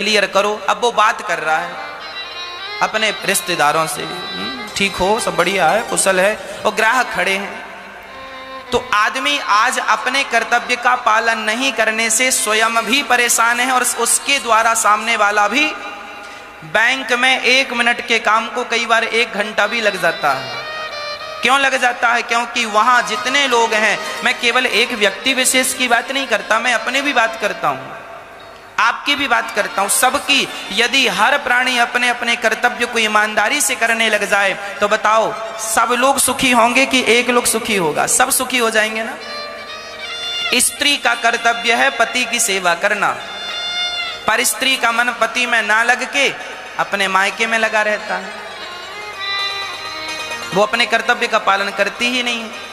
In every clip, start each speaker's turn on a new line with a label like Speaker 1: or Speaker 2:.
Speaker 1: Clear करो। अब वो बात कर रहा है अपने रिश्तेदारों से, ठीक हो, सब बढ़िया है, कुशल है, और ग्राहक खड़े हैं। तो आदमी आज अपने कर्तव्य का पालन नहीं करने से स्वयं भी परेशान है और उसके द्वारा सामने वाला भी। बैंक में 1 मिनट के काम को कई बार 1 घंटा भी लग जाता है। क्यों लग जाता है? क्योंकि वहां जितने लोग हैं, मैं केवल एक व्यक्ति विशेष की बात नहीं करता, मैं अपने भी बात करता हूं, आपकी भी बात करता हूं, सबकी। यदि हर प्राणी अपने अपने कर्तव्य को ईमानदारी से करने लग जाए तो बताओ सब लोग सुखी होंगे कि एक लोग सुखी होगा? सब सुखी हो जाएंगे ना। स्त्री का कर्तव्य है पति की सेवा करना, पर स्त्री का मन पति में ना लग के अपने मायके में लगा रहता है, वो अपने कर्तव्य का पालन करती ही नहीं है।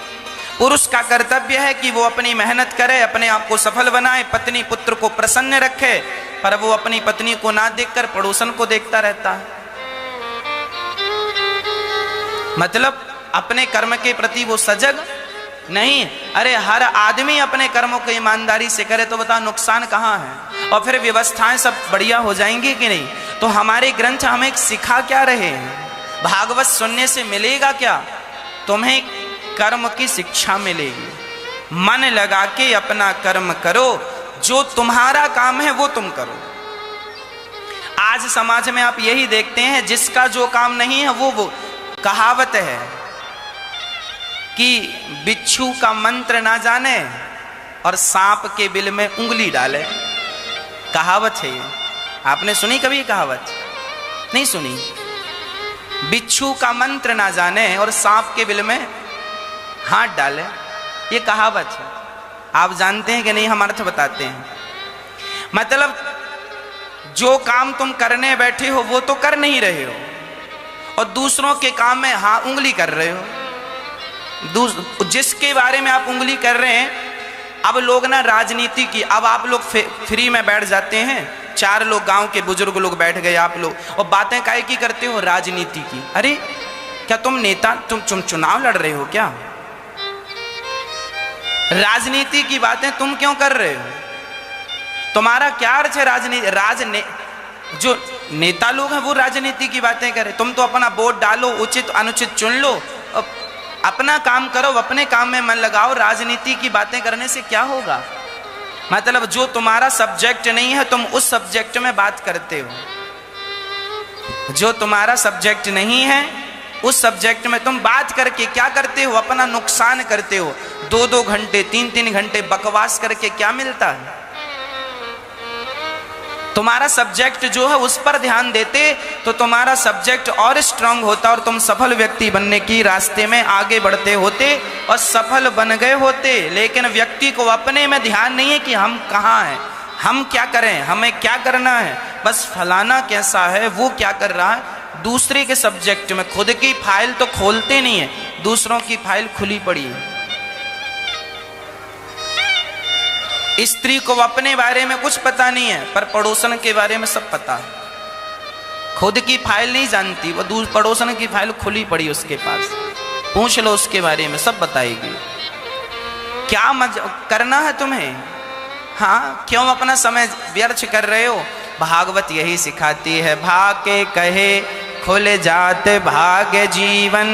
Speaker 1: पुरुष का कर्तव्य है कि वो अपनी मेहनत करे, अपने आप को सफल बनाए, पत्नी पुत्र को प्रसन्न रखे, पर वो अपनी पत्नी को ना देखकर पड़ोसन को देखता रहता है। मतलब अपने कर्म के प्रति वो सजग नहीं। अरे हर आदमी अपने कर्मों को ईमानदारी से करे तो बता नुकसान कहाँ है? और फिर व्यवस्थाएं सब बढ़िया हो जाएंगी कि नहीं? तो हमारे ग्रंथ हमें सिखा क्या रहे हैं? भागवत सुनने से मिलेगा क्या? तुम्हें कर्म की शिक्षा मिलेगी। मन लगा के अपना कर्म करो, जो तुम्हारा काम है वो तुम करो। आज समाज में आप यही देखते हैं, जिसका जो काम नहीं है वो कहावत है कि बिच्छू का मंत्र ना जाने और सांप के बिल में उंगली डाले। कहावत है ये, आपने सुनी कभी कहावत? नहीं सुनी। बिच्छू का मंत्र ना जाने और सांप के बिल में हाथ डाले, ये कहावत है। आप जानते हैं कि नहीं? हम अर्थ बताते हैं। मतलब जो काम तुम करने बैठे हो वो तो कर नहीं रहे हो, और दूसरों के काम में हाँ उंगली कर रहे हो। जिसके बारे में आप उंगली कर रहे हैं, अब लोग ना राजनीति की, अब आप लोग फ्री में बैठ जाते हैं, 4 लोग गांव के बुजुर्ग लोग बैठ गए, आप लोग, और बातें काहे की करते हो? राजनीति की। अरे क्या तुम नेता, तुम चुनाव लड़ रहे हो क्या? राजनीति की बातें तुम क्यों कर रहे हो? तुम्हारा क्या अर्थ है राजनीति? जो नेता लोग हैं वो राजनीति की बातें करें, तुम तो अपना वोट डालो, उचित अनुचित चुन लो, अपना काम करो, अपने काम में मन लगाओ। राजनीति की बातें करने से क्या होगा? मतलब जो तुम्हारा सब्जेक्ट नहीं है तुम उस सब्जेक्ट में बात करते हो। जो तुम्हारा सब्जेक्ट नहीं है उस सब्जेक्ट में तुम बात करके क्या करते हो? अपना नुकसान करते हो। 2-2 घंटे 3-3 घंटे बकवास करके क्या मिलता है? तुम्हारा सब्जेक्ट जो है उस पर ध्यान देते तो तुम्हारा सब्जेक्ट और स्ट्रांग होता और तुम सफल व्यक्ति बनने की रास्ते में आगे बढ़ते होते और सफल बन गए होते। लेकिन व्यक्ति को अपने में ध्यान नहीं है कि हम कहाँ हैं, हम क्या करें, हमें क्या करना है। बस फलाना कैसा है, वो क्या कर रहा है, दूसरे के सब्जेक्ट में। खुद की फाइल तो खोलते नहीं है, दूसरों की फाइल खुली पड़ी है। स्त्री को अपने बारे में कुछ पता नहीं है, पर पड़ोसन के बारे में सब पता है। खुद की फाइल नहीं जानती, वो दूर पड़ोसन की फाइल खुली पड़ी उसके पास, पूछ लो उसके बारे में, सब बताएगी। क्या करना है तुम्हें? हाँ, क्यों अपना समय व्यर्थ कर रहे हो? भागवत यही सिखाती है, भाग्य कहे खुल जाते भाग्य जीवन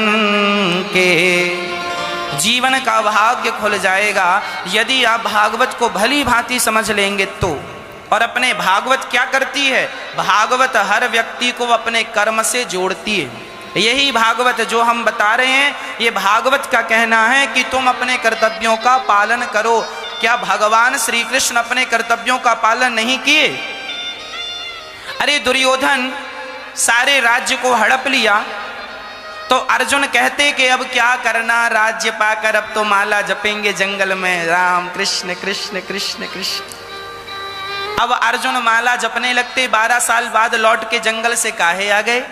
Speaker 1: के। जीवन का भाग्य खुल जाएगा यदि आप भागवत को भली भांति समझ लेंगे तो। और अपने भागवत क्या करती है? भागवत हर व्यक्ति को अपने कर्म से जोड़ती है। यही भागवत जो हम बता रहे हैं, ये भागवत का कहना है कि तुम अपने कर्तव्यों का पालन करो। क्या भगवान श्री कृष्ण अपने कर्तव्यों का पालन नहीं किए? अरे दुर्योधन सारे राज्य को हड़प लिया तो अर्जुन कहते कि अब क्या करना, राज्य पाकर अब तो माला जपेंगे जंगल में, राम कृष्ण कृष्ण कृष्ण कृष्ण। अब अर्जुन माला जपने लगते, 12 साल बाद लौट के जंगल से काहे आ गए?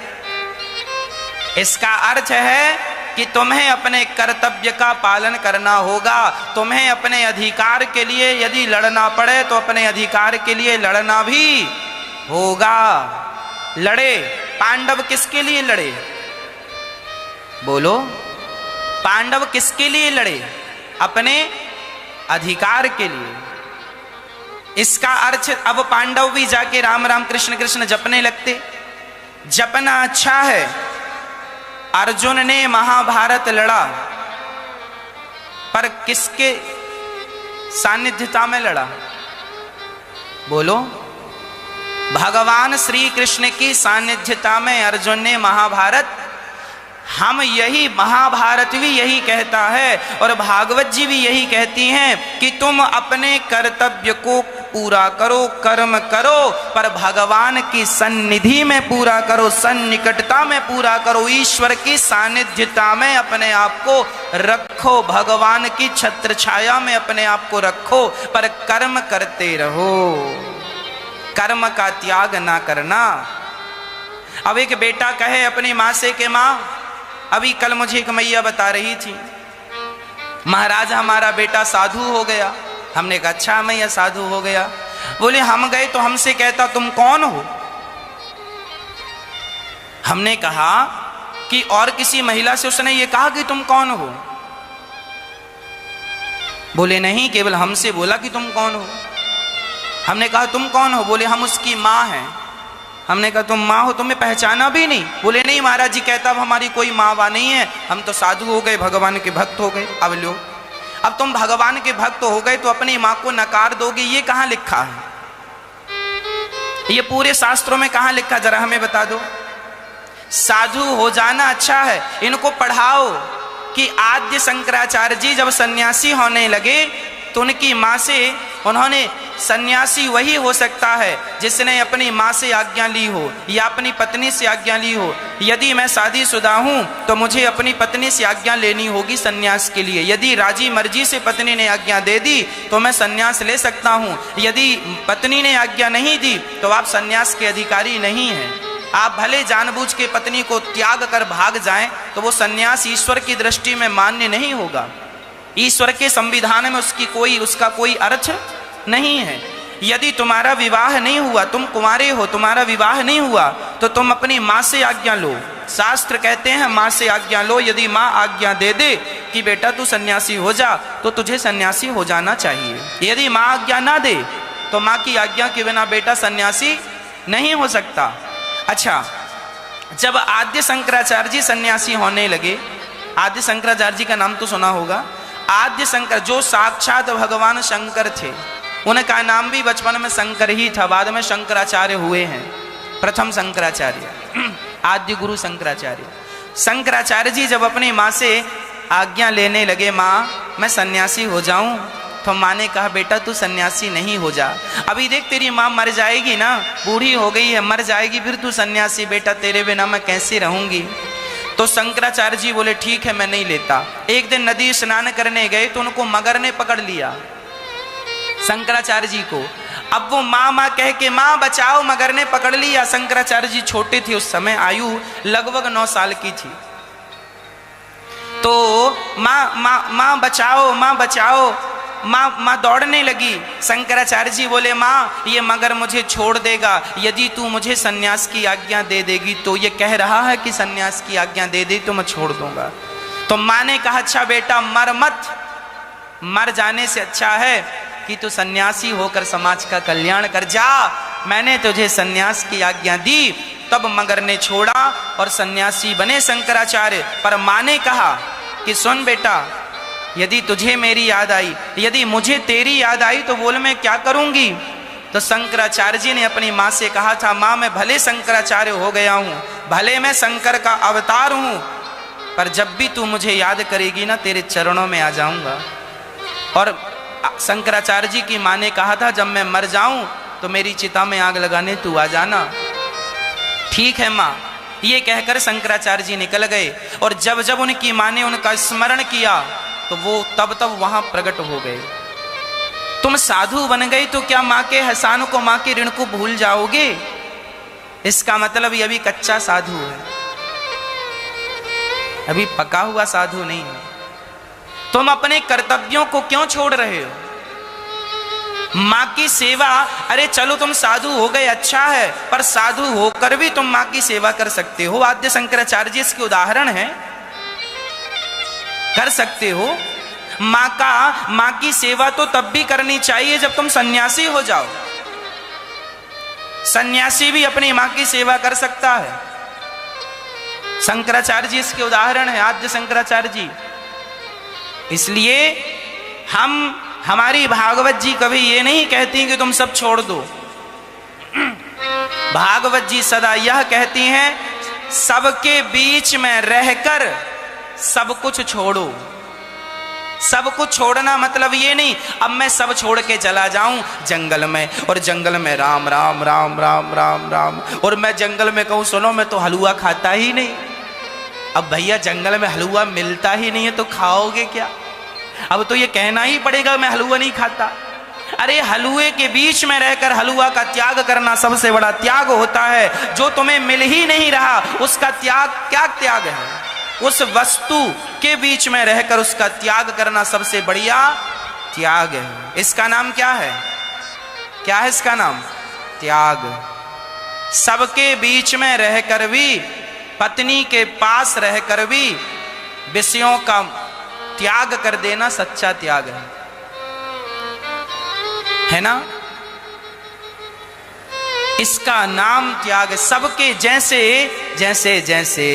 Speaker 1: इसका अर्थ है कि तुम्हें अपने कर्तव्य का पालन करना होगा। तुम्हें अपने अधिकार के लिए यदि लड़ना पड़े तो अपने अधिकार के लिए लड़ना भी होगा। लड़े पांडव किसके लिए लड़े? बोलो, पांडव किसके लिए लड़े? अपने अधिकार के लिए। इसका अर्थ अब पांडव भी जाके राम राम कृष्ण कृष्ण जपने लगते। जपना अच्छा है। अर्जुन ने महाभारत लड़ा, पर किसके सानिध्यता में लड़ा? बोलो। भगवान श्री कृष्ण की सानिध्यता में अर्जुन ने महाभारत। हम यही, महाभारत भी यही कहता है और भागवत जी भी यही कहती हैं कि तुम अपने कर्तव्य को पूरा करो, कर्म करो, पर भगवान की सन्निधि में पूरा करो, सन्निकटता में पूरा करो, ईश्वर की सानिध्यता में अपने आप को रखो, भगवान की छत्र छाया में अपने आप को रखो, पर कर्म करते रहो, कर्म का त्याग ना करना। अब एक बेटा कहे अपनी माँ से कि माँ, अभी कल मुझे एक मैया बता रही थी, महाराज हमारा बेटा साधु हो गया। हमने कहा अच्छा मैया साधु हो गया। बोले हम गए तो हमसे कहता तुम कौन हो? हमने कहा कि और किसी महिला से उसने ये कहा कि तुम कौन हो? बोले नहीं, केवल हमसे बोला कि तुम कौन हो। हमने कहा तुम कौन हो? बोले हम उसकी माँ हैं। हमने कहा तुम माँ हो, तुम्हें पहचाना भी नहीं? बोले नहीं महाराज जी, कहता अब हमारी कोई माँ वा नहीं है, हम तो साधु हो गए, भगवान के भक्त हो गए। अब लो, अब तुम भगवान के भक्त हो गए तो अपनी माँ को नकार दोगे, ये कहाँ लिखा है? ये पूरे शास्त्रों में कहाँ लिखा, जरा हमें बता दो। साधु हो जाना अच्छा है, इनको पढ़ाओ कि आद्य शंकराचार्य जी जब सन्यासी होने लगे तो उनकी माँ से उन्होंने, सन्यासी वही हो सकता है जिसने अपनी माँ से आज्ञा ली हो या अपनी पत्नी से आज्ञा ली हो। यदि मैं शादीशुदा हूँ तो मुझे अपनी पत्नी से आज्ञा लेनी होगी सन्यास के लिए। यदि राजी मर्जी से पत्नी ने आज्ञा दे दी तो मैं सन्यास ले सकता हूँ। यदि पत्नी ने आज्ञा नहीं दी तो आप सन्यास के अधिकारी नहीं हैं। आप भले जानबूझ के पत्नी को त्याग कर भाग जाएं तो वो सन्यास ईश्वर की दृष्टि में मान्य नहीं होगा। ईश्वर के संविधान में उसका कोई अर्थ नहीं है। यदि तुम्हारा विवाह नहीं हुआ, तुम कुंवारे हो, तुम्हारा विवाह नहीं हुआ, तो तुम अपनी माँ से आज्ञा लो। शास्त्र कहते हैं माँ से आज्ञा लो। यदि माँ आज्ञा दे दे कि बेटा तू सन्यासी हो जा, तो तुझे सन्यासी हो जाना चाहिए। यदि माँ आज्ञा ना दे तो माँ की आज्ञा के बिना बेटा सन्यासी नहीं हो सकता। अच्छा, जब आद्य शंकराचार्य जी सन्यासी होने लगे, आद्य शंकराचार्य जी का नाम तो सुना होगा। आद्य शंकर जो साक्षात भगवान शंकर थे, उनका नाम भी बचपन में शंकर ही था, बाद में शंकराचार्य हुए हैं। प्रथम शंकराचार्य, आद्य गुरु शंकराचार्य। शंकराचार्य जी जब अपनी माँ से आज्ञा लेने लगे, माँ मैं सन्यासी हो जाऊं, तो माँ ने कहा बेटा तू सन्यासी नहीं हो जा। अभी देख तेरी माँ मर जाएगी ना, बूढ़ी हो गई है, मर जाएगी, फिर तू सन्यासी, बेटा तेरे बिना मैं कैसे रहूंगी। तो शंकराचार्य जी बोले ठीक है मैं नहीं लेता। एक दिन नदी स्नान करने गए तो उनको मगर ने पकड़ लिया, शंकराचार्य जी को। अब वो माँ माँ कह के माँ बचाओ, मगर ने पकड़ लिया। शंकराचार्य जी छोटे थे उस समय, आयु लगभग 9 साल की थी। तो माँ माँ माँ बचाओ, माँ बचाओ, माँ दौड़ने लगी। शंकराचार्य जी बोले माँ ये मगर मुझे छोड़ देगा यदि तू मुझे सन्यास की आज्ञा दे देगी। तो ये कह रहा है कि सन्यास की आज्ञा दे दे तो मैं छोड़ दूंगा। तो माँ ने कहा अच्छा बेटा मर मत, मर जाने से अच्छा है कि तू सन्यासी होकर समाज का कल्याण कर जा। मैंने तुझे सन्यास की आज्ञा दी। तब मगर ने छोड़ा और सन्यासी बने शंकराचार्य। पर माँ ने कहा कि सुन बेटा, यदि तुझे मेरी याद आई, यदि मुझे तेरी याद आई तो बोल मैं क्या करूंगी। तो शंकराचार्य जी ने अपनी माँ से कहा था माँ मैं भले शंकराचार्य हो गया हूँ, भले मैं शंकर का अवतार हूँ, पर जब भी तू मुझे याद करेगी ना तेरे चरणों में आ जाऊंगा। और शंकराचार्य जी की माँ ने कहा था जब मैं मर जाऊं तो मेरी चिता में आग लगाने तू आ जाना। ठीक है माँ, ये कहकर शंकराचार्य जी निकल गए। और जब जब उनकी माँ ने उनका स्मरण किया तो वो तब तब वहां प्रकट हो गए। तुम साधु बन गई तो क्या माँ के एहसान को, माँ के ऋण को भूल जाओगे? इसका मतलब ये अभी कच्चा साधु है, अभी पका हुआ साधु नहीं है। तुम अपने कर्तव्यों को क्यों छोड़ रहे हो? माँ की सेवा, अरे चलो तुम साधु हो गए अच्छा है, पर साधु होकर भी तुम माँ की सेवा कर सकते हो। आद्य शंकराचार्य जी इसके उदाहरण हैं, कर सकते हो। माँ की सेवा तो तब भी करनी चाहिए जब तुम सन्यासी हो जाओ। सन्यासी भी अपनी माँ की सेवा कर सकता है। शंकराचार्य जी इसके उदाहरण है, आद्य शंकराचार्य जी। इसलिए हमारी भागवत जी कभी ये नहीं कहती कि तुम सब छोड़ दो। भागवत जी सदा यह कहती हैं सबके बीच में रहकर सब कुछ छोड़ो। सब कुछ छोड़ना मतलब ये नहीं अब मैं सब छोड़ के चला जाऊं जंगल में, और जंगल में राम राम राम राम राम राम, और मैं जंगल में कहूं सुनो मैं तो हलवा खाता ही नहीं। अब भैया जंगल में हलवा मिलता ही नहीं है तो खाओगे क्या? अब तो ये कहना ही पड़ेगा मैं हलवा नहीं खाता। अरे हलवे के बीच में रहकर हलवा का त्याग करना सबसे बड़ा त्याग होता है। जो तुम्हें मिल ही नहीं रहा उसका त्याग क्या त्याग है? उस वस्तु के बीच में रहकर उसका त्याग करना सबसे बढ़िया त्याग है। इसका नाम क्या है? क्या है इसका नाम? त्याग। सबके बीच में रहकर भी, पत्नी के पास रहकर भी विषयों का त्याग कर देना सच्चा त्याग है ना? इसका नाम त्याग। सबके जैसे जैसे जैसे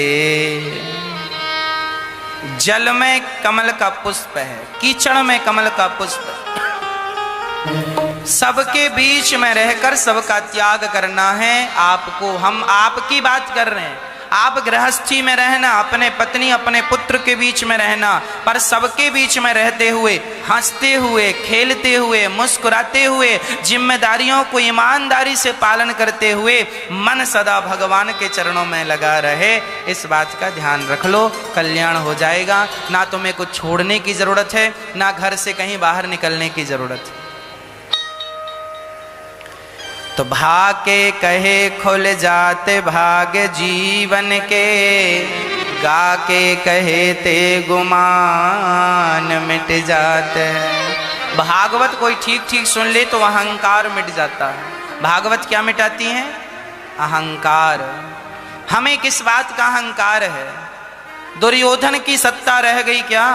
Speaker 1: जल में कमल का पुष्प है, कीचड़ में कमल का पुष्प, सबके बीच में रहकर सबका त्याग करना है आपको। हम आपकी बात कर रहे हैं। आप गृहस्थी में रहना, अपने पत्नी अपने पुत्र के बीच में रहना, पर सबके बीच में रहते हुए, हंसते हुए, खेलते हुए, मुस्कुराते हुए, जिम्मेदारियों को ईमानदारी से पालन करते हुए मन सदा भगवान के चरणों में लगा रहे। इस बात का ध्यान रख लो, कल्याण हो जाएगा। ना तुम्हें कुछ छोड़ने की जरूरत है, ना घर से कहीं बाहर निकलने की जरूरत है। तो भाके कहे खुल जाते भाग जीवन के, गा के कहे ते गुमान मिट जाते हैं। भागवत कोई ठीक ठीक सुन ले तो अहंकार मिट जाता है। भागवत क्या मिटाती है? अहंकार। हमें किस बात का अहंकार है? दुर्योधन की सत्ता रह गई क्या?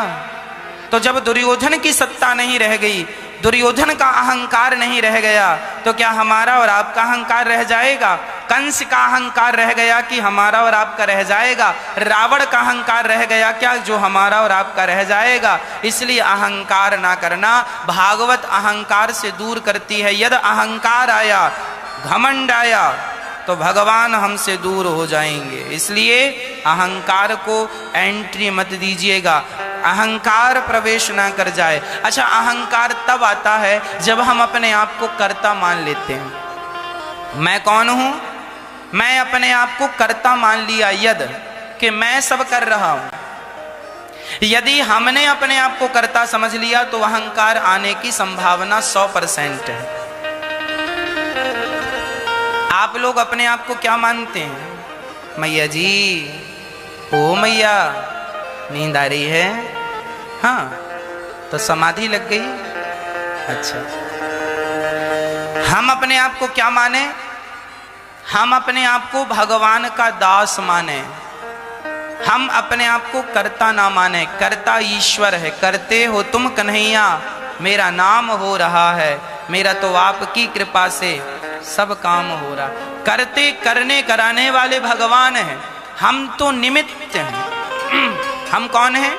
Speaker 1: तो जब दुर्योधन की सत्ता नहीं रह गई, दुर्योधन का अहंकार नहीं रह गया, तो क्या हमारा और आपका अहंकार रह जाएगा? कंस का अहंकार रह गया कि हमारा और आपका रह जाएगा? रावण का अहंकार रह गया क्या जो हमारा और आपका रह जाएगा? इसलिए अहंकार ना करना। भागवत अहंकार से दूर करती है। यदि अहंकार आया, घमंड आया, तो भगवान हमसे दूर हो जाएंगे। इसलिए अहंकार को एंट्री मत दीजिएगा, अहंकार प्रवेश ना कर जाए। अच्छा, अहंकार तब आता है जब हम अपने आप को कर्ता मान लेते हैं। मैं कौन हूं? मैं अपने आप को कर्ता मान लिया यदि कि मैं सब कर रहा हूं। यदि हमने अपने आप को कर्ता समझ लिया तो अहंकार आने की संभावना 100% है। आप लोग अपने आप को क्या मानते हैं? मैया जी, ओ मैया नींद आ रही है? हाँ, तो समाधि लग गई। अच्छा, हम अपने आप को क्या माने? हम अपने आप को भगवान का दास माने। हम अपने आप को कर्ता ना माने। कर्ता ईश्वर है। करते हो तुम कन्हैया, मेरा नाम हो रहा है, मेरा तो आपकी कृपा से सब काम हो रहा। करते करने कराने वाले भगवान हैं, हम तो निमित्त हैं। हम कौन हैं?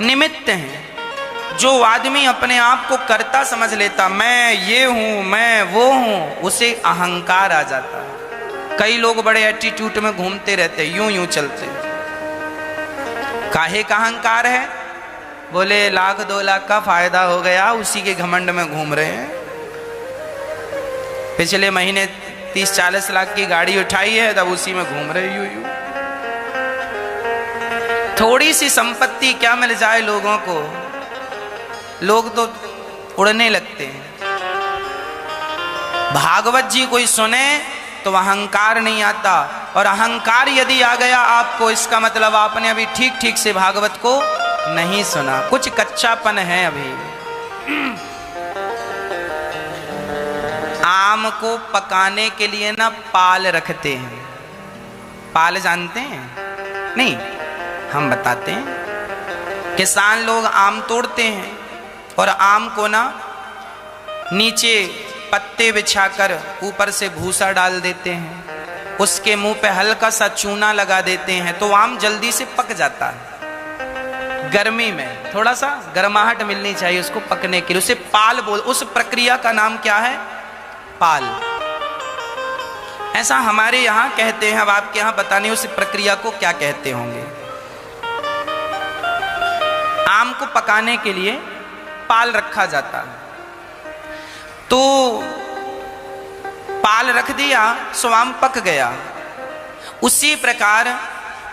Speaker 1: निमित्त हैं। जो आदमी अपने आप को कर्ता समझ लेता, मैं ये हूं, मैं वो हूं, उसे अहंकार आ जाता है। कई लोग बड़े एटीट्यूड में घूमते रहते, यूं यूं चलते। काहे का अहंकार है? बोले 1,00,000 2 लाख का फायदा हो गया, उसी के घमंड में घूम रहे हैं। पिछले महीने 30-40 लाख की गाड़ी उठाई है, तब उसी में घूम रहे यूं यूं। थोड़ी सी संपत्ति क्या मिल जाए लोगों को, लोग तो उड़ने लगते हैं। भागवत जी कोई सुने तो अहंकार नहीं आता, और अहंकार यदि आ गया आपको, इसका मतलब आपने अभी ठीक ठीक से भागवत को नहीं सुना, कुछ कच्चापन है अभी। आम को पकाने के लिए ना पाल रखते हैं। पाल जानते हैं? नहीं, हम बताते हैं। किसान लोग आम तोड़ते हैं और आम को ना नीचे पत्ते बिछाकर ऊपर से भूसा डाल देते हैं, उसके मुंह पे हल्का सा चूना लगा देते हैं तो आम जल्दी से पक जाता है। गर्मी में थोड़ा सा गर्माहट मिलनी चाहिए उसको पकने के लिए, उसे पाल बोल, उस प्रक्रिया का नाम क्या है? पाल। ऐसा हमारे यहां कहते हैं, अब आपके यहां पता नहीं उस प्रक्रिया को क्या कहते होंगे। आम को पकाने के लिए पाल रखा जाता है, तो पाल रख दिया सो आम पक गया। उसी प्रकार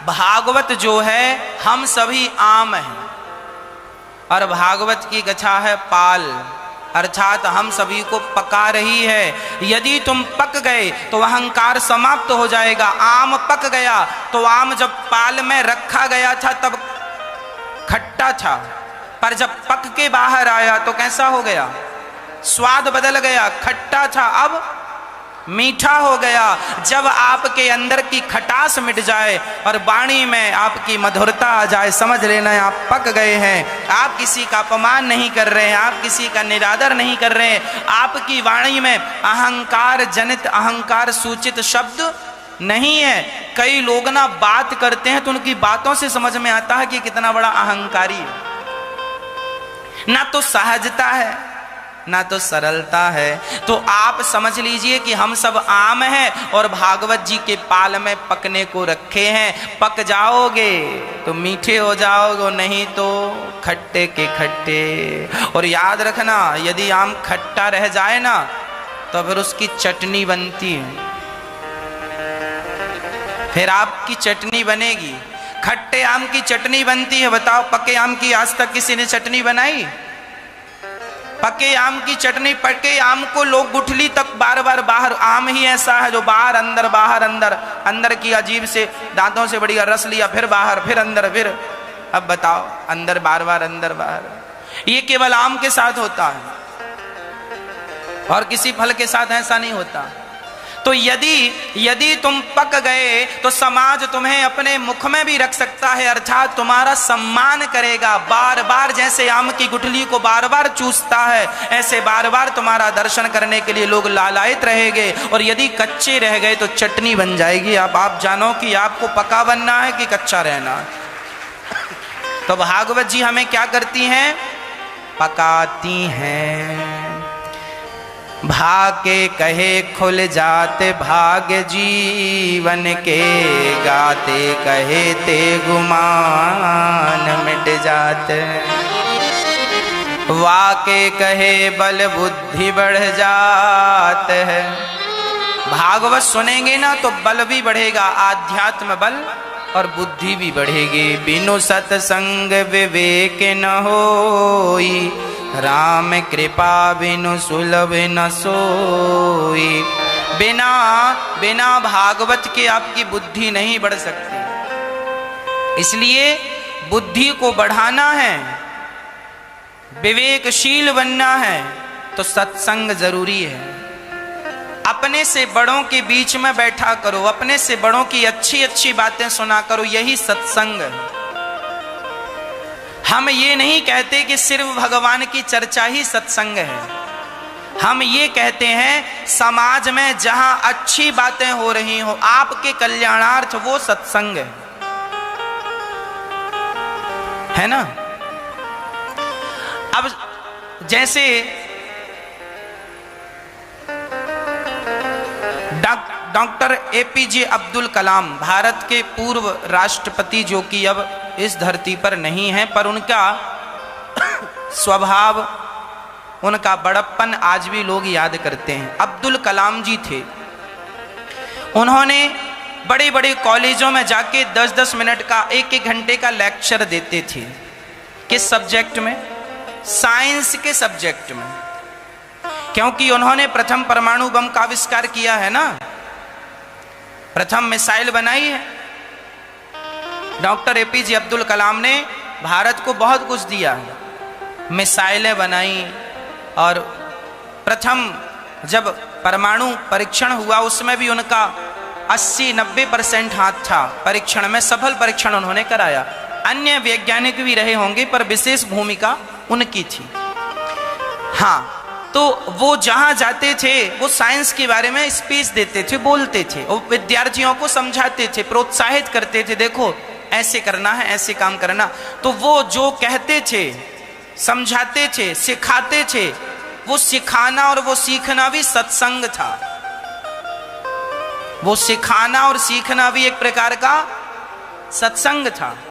Speaker 1: भागवत जो है हम सभी आम हैं और भागवत की गछा है पाल, अर्थात हम सभी को पका रही है। यदि तुम पक गए तो अहंकार समाप्त हो जाएगा। आम पक गया तो आम जब पाल में रखा गया था तब खट्टा था, पर जब पक के बाहर आया तो कैसा हो गया? स्वाद बदल गया, खट्टा था अब मीठा हो गया। जब आपके अंदर की खटास मिट जाए और वाणी में आपकी मधुरता आ जाए, समझ लेना आप पक गए हैं। आप किसी का अपमान नहीं कर रहे हैं, आप किसी का निरादर नहीं कर रहे हैं। आपकी वाणी में अहंकार जनित, अहंकार सूचित शब्द नहीं है। कई लोग ना बात करते हैं तो उनकी बातों से समझ में आता है कि कितना बड़ा अहंकारी है। ना तो सहजता है ना तो सरलता है। तो आप समझ लीजिए कि हम सब आम हैं और भागवत जी के पाल में पकने को रखे हैं। पक जाओगे तो मीठे हो जाओगे, नहीं तो खट्टे के खट्टे। और याद रखना, यदि आम खट्टा रह जाए ना तो फिर उसकी चटनी बनती है, फिर आपकी चटनी बनेगी। खट्टे आम की चटनी बनती है, बताओ पके आम की आज तक किसी ने चटनी बनाई? पके आम की चटनी, पके आम को लोग गुठली तक बार बार बाहर, आम ही ऐसा है जो बाहर अंदर बाहर अंदर, अंदर की अजीब से दांतों से बढ़िया रस लिया, फिर बाहर, फिर अंदर, फिर अब बताओ अंदर बार बार अंदर बाहर। ये केवल आम के साथ होता है और किसी फल के साथ ऐसा नहीं होता। तो यदि तुम पक गए तो समाज तुम्हें अपने मुख में भी रख सकता है, अर्थात तुम्हारा सम्मान करेगा। बार बार जैसे आम की गुठली को बार बार चूसता है, ऐसे बार बार तुम्हारा दर्शन करने के लिए लोग लालायित रहेंगे। और यदि कच्चे रह गए तो चटनी बन जाएगी। अब आप जानो कि आपको पका बनना है कि कच्चा रहना है। तो भागवत जी हमें क्या करती हैं? पकाती हैं। भाके कहे खुल जाते भाग्य जीवन के, गाते कहे ते गुमान मिट जाते। वाके कहे बल बुद्धि बढ़ जाते है। भागवत सुनेंगे ना तो बल भी बढ़ेगा, आध्यात्म बल और बुद्धि भी बढ़ेगी। बिनु सत्संग विवेक न होई, राम कृपा बिनु सुलभ न सोई। बिना भागवत के आपकी बुद्धि नहीं बढ़ सकती। इसलिए बुद्धि को बढ़ाना है, विवेकशील बनना है तो सत्संग जरूरी है। अपने से बड़ों के बीच में बैठा करो, अपने से बड़ों की अच्छी अच्छी बातें सुना करो, यही सत्संग है। हम ये नहीं कहते कि सिर्फ भगवान की चर्चा ही सत्संग है। हम ये कहते हैं समाज में जहां अच्छी बातें हो रही हो आपके कल्याणार्थ, वो सत्संग है ना। अब जैसे डॉक्टर एपीजे अब्दुल कलाम, भारत के पूर्व राष्ट्रपति, जो कि अब इस धरती पर नहीं है, पर उनका स्वभाव, उनका बड़प्पन आज भी लोग याद करते हैं। अब्दुल कलाम जी थे, उन्होंने बड़े बड़े कॉलेजों में जाके 10-10 मिनट का, 1-1 घंटे का लेक्चर देते थे। किस सब्जेक्ट में? साइंस के सब्जेक्ट में, क्योंकि उन्होंने प्रथम परमाणु बम का आविष्कार किया है ना, प्रथम मिसाइल बनाई है। डॉक्टर एपीजे अब्दुल कलाम ने भारत को बहुत कुछ दिया है, मिसाइलें बनाई, और प्रथम जब परमाणु परीक्षण हुआ उसमें भी उनका 80-90% हाथ था। परीक्षण में सफल परीक्षण उन्होंने कराया। अन्य वैज्ञानिक भी रहे होंगे, पर विशेष भूमिका उनकी थी। हाँ, तो वो जहां जाते थे वो साइंस के बारे में स्पीच देते थे, बोलते थे और विद्यार्थियों को समझाते थे, प्रोत्साहित करते थे, देखो ऐसे करना है, ऐसे काम करना। तो वो जो कहते थे, समझाते थे, सिखाते थे, वो सिखाना और वो सीखना भी सत्संग था। वो सिखाना और सीखना भी एक प्रकार का सत्संग था।